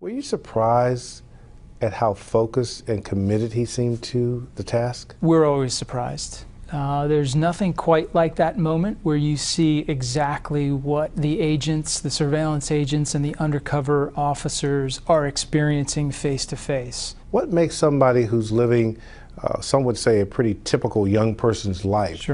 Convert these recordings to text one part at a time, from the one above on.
Were you surprised at how focused and committed he seemed to the task? We're always surprised. There's nothing quite like that moment where you see exactly what the agents, the surveillance agents, and the undercover officers are experiencing face to face. What makes somebody who's living, some would say, a pretty typical young person's life,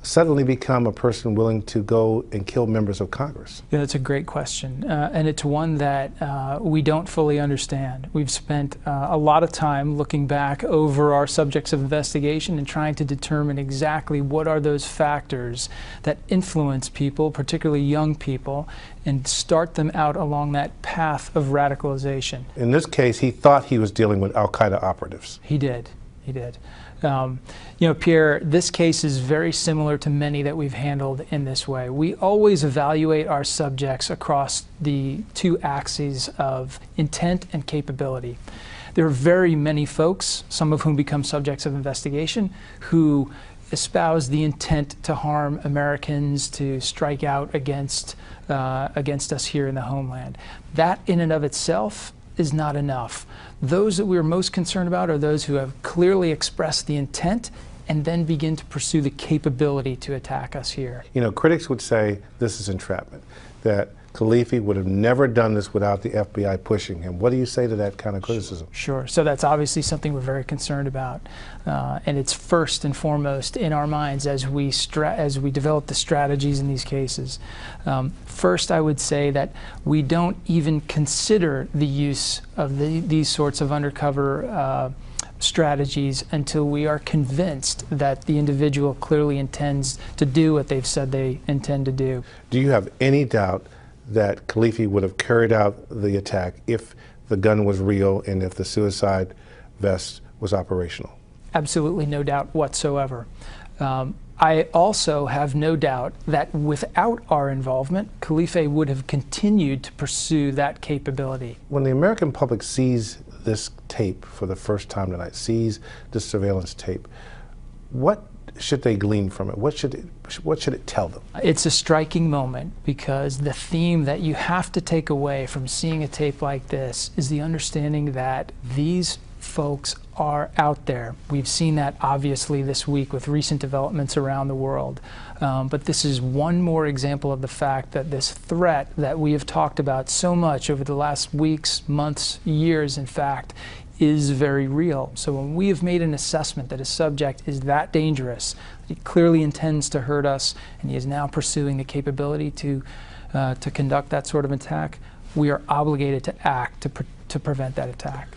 suddenly become a person willing to go and kill members of Congress? Yeah, that's a great question, and it's one that we don't fully understand. We've spent a lot of time looking back over our subjects of investigation and trying to determine exactly what are those factors that influence people, particularly young people, and start them out along that path of radicalization. In this case, he thought he was dealing with al-Qaeda operatives. He did. He did. You know, Pierre, this case is very similar to many that we've handled in this way. We always evaluate our subjects across the two axes of intent and capability. There are very many folks, some of whom become subjects of investigation, who espouse the intent to harm Americans, to strike out against us here in the homeland. That in and of itself is not enough. Those that we're most concerned about are those who have clearly expressed the intent and then begin to pursue the capability to attack us here. You know, critics would say this is entrapment, that Kalifi would have never done this without the FBI pushing him. What do you say to that kind of criticism? Sure. So that's obviously something we're very concerned about, and it's first and foremost in our minds as we develop the strategies in these cases. First, I would say that we don't even consider the use of these sorts of undercover strategies until we are convinced that the individual clearly intends to do what they've said they intend to do. Do you have any doubt that Kalifi would have carried out the attack if the gun was real and if the suicide vest was operational? Absolutely no doubt whatsoever. I also have no doubt that without our involvement, Kalifi would have continued to pursue that capability. When the American public sees this tape for the first time tonight, sees this surveillance tape, what should they glean from it? What should it tell them? It's a striking moment because the theme that you have to take away from seeing a tape like this is the understanding that these folks are out there. We've seen that obviously this week with recent developments around the world. But this is one more example of the fact that this threat that we have talked about so much over the last weeks, months, years, in fact, is very real. So when we have made an assessment that a subject is that dangerous, that he clearly intends to hurt us, and he is now pursuing the capability to conduct that sort of attack, we are obligated to act to prevent that attack.